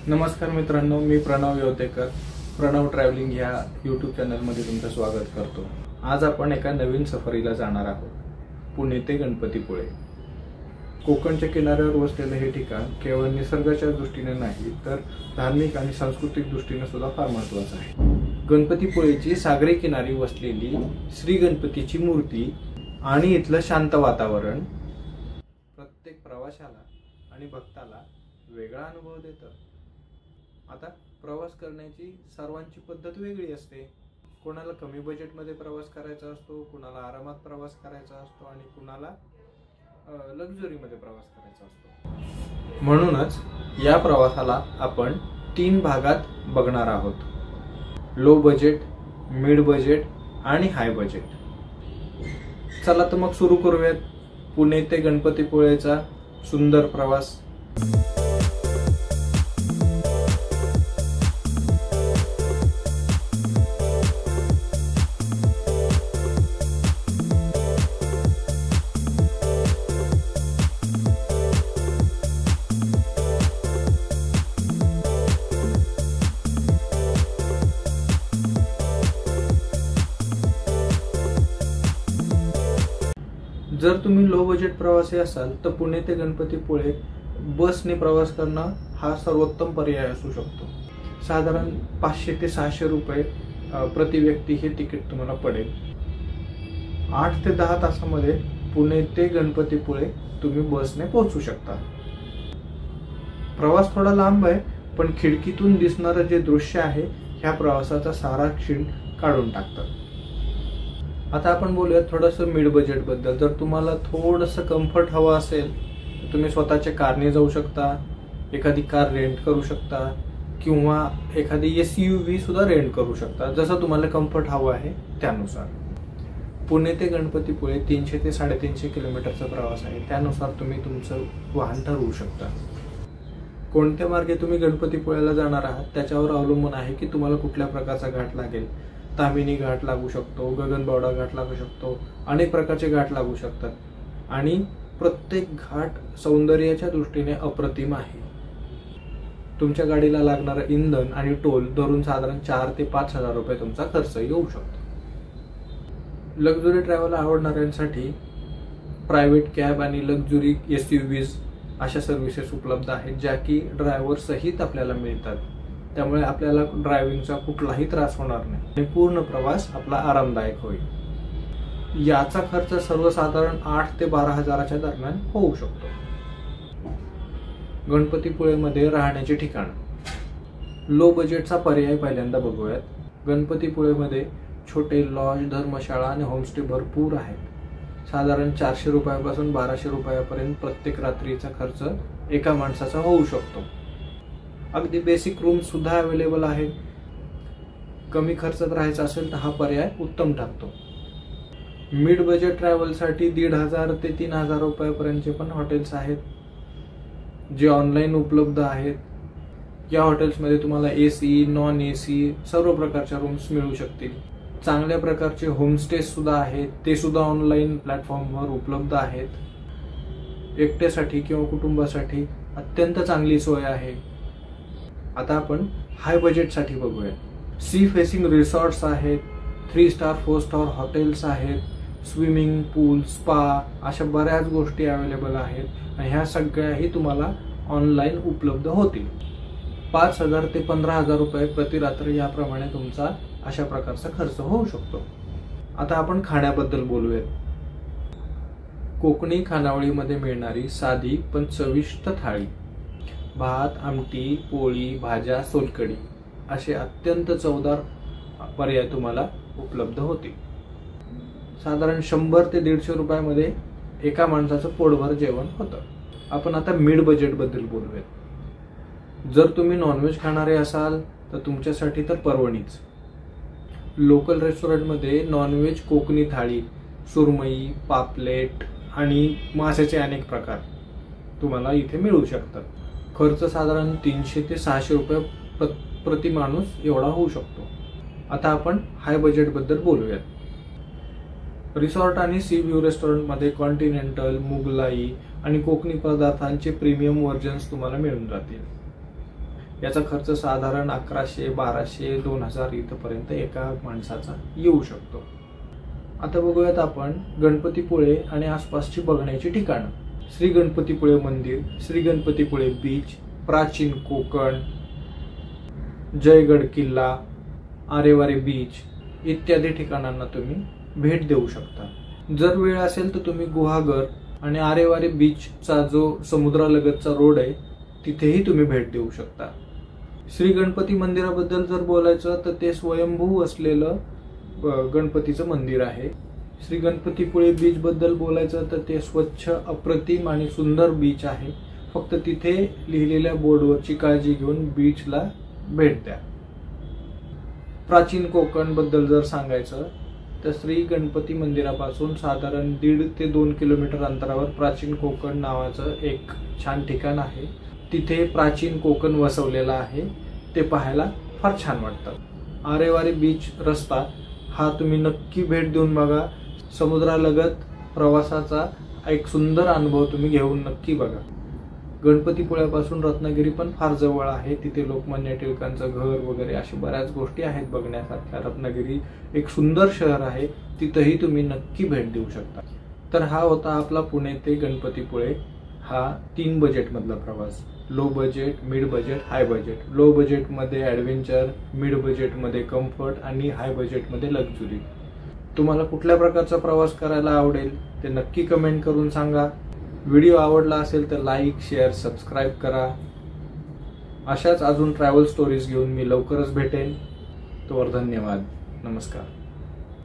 नमस्कार मित्रांनो, मी प्रणव योतेकर प्रणव ट्रॅव्हलिंग या यूट्यूब चॅनलमध्ये तुमचं स्वागत करतो। आज आपण एका नवीन सफरीला जाणार आहोत। पुणे ते गणपतीपुळे। कोकणच्या किनाऱ्यावर वसलेले हे ठिकाण केवळ निसर्गाच्या दृष्टीने नाही तर धार्मिक आणि सांस्कृतिक दृष्टीने सुद्धा फार महत्त्वाचं आहे। गणपतीपुळेची सागरी किनारी वसलेली श्री गणपतीची मूर्ती आणि इथलं शांत वातावरण प्रत्येक प्रवाशाला आणि भक्ताला वेगळा अनुभव देतं। आता प्रवास करण्याची सर्वांची पद्धत वेगळी असते। कोणाला कमी बजेटमध्ये प्रवास करायचा असतो, कोणाला आरामात प्रवास करायचा असतो आणि कोणाला लक्झरीमध्ये प्रवास करायचा असतो। म्हणूनच या प्रवासाला आपण 3 भागात बघणार आहोत। लो बजेट, मिड बजेट आणि हाय बजेट। चला तर मग सुरू करूयात पुणे ते गणपतीपुळेचा सुंदर प्रवास। जर तुम्ही लो बजेट प्रवासी असाल तर पुणे ते गणपतीपुळे बसने प्रवास करणं हा सर्वोत्तम पर्याय असू शकतो। साधारण 500 ते 600 रुपये प्रति व्यक्ती हे तिकीट तुम्हाला पडेल। 8 ते 10 तासामध्ये पुणे ते गणपतीपुळे तुम्ही बसने पोहोचू शकता। प्रवास थोडा लांब आहे, पण खिडकीतून दिसणारं जे दृश्य आहे ह्या प्रवासाचा सारा क्षीण काढून टाकतं। आता आपण बोलूया थोडंसं मिड बजेट बद्दल। जर तुम्हाला थोडंसं कम्फर्ट हवं असेल तर तुम्ही स्वतःच्या कारने जाऊ शकता, एखादी कार रेंट करू शकता किंवा एखादी SUV सुद्धा रेंट करू शकता, जसं तुम्हाला कम्फर्ट हवं आहे त्यानुसार। पुणे ते गणपतीपुळे 300 ते 350 किलोमीटरचा प्रवास आहे, त्यानुसार तुम्ही तुमचं वाहन ठरवू शकता। कोणत्या मार्गे तुम्ही गणपतीपुळ्याला जाणार आहात त्याच्यावर अवलंबून आहे की तुम्हाला कुठल्या प्रकारचा घाट लागेल। तामिनी घाट लागू शकतो, गगनबावडा घाट लागू शकतो, अनेक प्रकारचे घाट लागू शकतात आणि प्रत्येक घाट सौंदर्याच्या दृष्टीने अप्रतिम आहे। तुमच्या गाडीला लागणारं इंधन आणि टोल धरून साधारण 4 ते 5 हजार रुपये तुमचा खर्च येऊ शकतो। लक्झरी ट्रॅव्हल आवडणाऱ्यांसाठी प्रायव्हेट कॅब आणि लक्झरी SUVs अशा सर्व्हिसेस उपलब्ध आहेत, ज्या की ड्रायव्हर सहित आपल्याला मिळतात। त्यामुळे आपल्याला ड्रायव्हिंगचा कुठलाही त्रास होणार नाही आणि पूर्ण प्रवास आपला आरामदायक होईल। याचा खर्च सर्वसाधारण 8 ते 12 हजाराच्या दरम्यान होऊ शकतो। गणपतीपुळेमध्ये राहण्याचे ठिकाण। लो बजेटचा पर्याय पहिल्यांदा बघूयात। गणपतीपुळेमध्ये छोटे लॉज, धर्मशाळा आणि होमस्टे भरपूर आहेत। साधारण 400 रुपयापासून 1200 रुपयापर्यंत प्रत्येक रात्रीचा खर्च एका माणसाचा होऊ शकतो। अगदी बेसिक रूम सुद्धा अवेलेबल आहे। कमी खर्चात राहायचं असेल तर हा पर्याय उत्तम ठरतो। मिड बजेट ट्रॅव्हलसाठी 1500 ते 3000 रुपयापर्यंतचे पण हॉटेल्स आहेत, जे ऑनलाईन उपलब्ध आहेत। या हॉटेल्समध्ये तुम्हाला AC, नॉन AC सर्व प्रकारच्या रूम्स मिळू शकतील। चांगल्या प्रकारचे होमस्टे सुद्धा आहेत, ते सुद्धा ऑनलाईन प्लॅटफॉर्मवर उपलब्ध आहेत। एकट्यासाठी किंवा कुटुंबासाठी अत्यंत चांगली सोय आहे। आता आपण हाय बजेटसाठी बघूया। सी फेसिंग रिसॉर्ट्स आहेत, 3 स्टार 4 स्टार हॉटेल्स आहेत, स्विमिंग पूल, स्पा अशा बऱ्याच गोष्टी अवेलेबल आहेत आणि ह्या सगळ्याही तुम्हाला ऑनलाईन उपलब्ध होतील। 5000 ते 15000 रुपये प्रति रात्र याप्रमाणे तुमचा अशा प्रकारचा खर्च होऊ शकतो। आता आपण खाण्याबद्दल बोलूयात। कोकणी खानावळीमध्ये मिळणारी साधी पण चविष्ट थाळी, भात, आमटी, पोळी, भाज्या, सोलकढी असे अत्यंत चवदार पर्याय तुम्हाला उपलब्ध होतील। साधारण 100 ते 150 रुपयामध्ये एका माणसाचं पोटभर जेवण होतं। आपण आता मिड बजेट बद्दल बोलूयात। जर तुम्ही नॉनव्हेज खाणारे असाल तर तुमच्यासाठी तर पर्वणीच। लोकल रेस्टॉरंटमध्ये नॉनव्हेज कोकणी थाळी, सुरमई, पापलेट आणि माशाचे अनेक प्रकार तुम्हाला इथे मिळू शकतात। खर्च साधारण 300 ते 600 रुपये प्रति माणूस एवढा होऊ शकतो। आता आपण हाय बजेट बद्दल बोलूयात। रिसॉर्ट आणि सी व्ह्यू रेस्टॉरंटमध्ये कॉन्टिनेंटल, मुगलाई आणि कोकणी पदार्थांचे प्रीमियम व्हर्जन्स तुम्हाला मिळून जातील। याचा खर्च साधारण 1100, 1200, 2000 इथपर्यंत एका माणसाचा येऊ शकतो. आता बघूयात आपण गणपतीपुळे आणि आसपासची बघण्याची ठिकाणं. श्री गणपतीपुळे मंदिर, श्री गणपतीपुळे बीच, प्राचीन कोकण, जयगड किल्ला, आरेवारे बीच इत्यादी ठिकाणांना तुम्ही भेट देऊ शकता. जर वेळ असेल तर तुम्ही गुहागर आणि आरेवारे बीचचा जो समुद्रालगतचा रोड आहे तिथेही तुम्ही भेट देऊ शकता. श्री गणपती मंदिराबद्दल जर बोलायचं तर ते स्वयंभू असलेलं गणपतीचं मंदिर आहे. श्री गणपतीपुळे बीच बद्दल बोलायचं तर ते स्वच्छ, अप्रतिम आणि सुंदर बीच आहे. फक्त तिथे लिहिलेल्या बोर्डवरची काळजी घेऊन बीचला भेट द्या. प्राचीन कोकण बद्दल जर सांगायचं तर श्री गणपती मंदिरापासून साधारण 1.5 ते 2 किलोमीटर अंतरावर प्राचीन कोकण नावाचं एक छान ठिकाण आहे. तिथे प्राचीन कोकण वसवलेला आहे. ते पाहायला फार छान वाटतं. आरेवारे बीच रस्ता हा तुम्ही नक्की भेट देऊन बघा. समुद्रालगत प्रवासाचा एक सुंदर अनुभव तुम्ही घेऊन नक्की बघा. गणपतीपुळ्यापासून रत्नागिरी पण फार जवळ आहे. तिथे लोकमान्य टिळकांचं घर वगैरे अशा बऱ्याच गोष्टी आहेत बघण्यासारख्या. रत्नागिरी एक सुंदर शहर आहे. तिथंही तुम्ही नक्की भेट देऊ शकता. तर हा होता आपला पुणे ते गणपतीपुळे हा 3 बजेट मधला प्रवास. Low budget, mid budget, high budget. Low बजेटमध्ये ॲडव्हेंचर, मिड बजेटमध्ये कम्फर्ट आणि हाय बजेटमध्ये लक्झुरी. तुम्हाला कुठल्या प्रकारचा प्रवास करायला आवडेल ते नक्की कमेंट करून सांगा. व्हिडिओ आवडला असेल तर लाईक, शेअर, सबस्क्राईब करा. अशाच अजून ट्रॅव्हल स्टोरीज घेऊन मी लवकरच भेटेन. तोवर धन्यवाद. नमस्कार.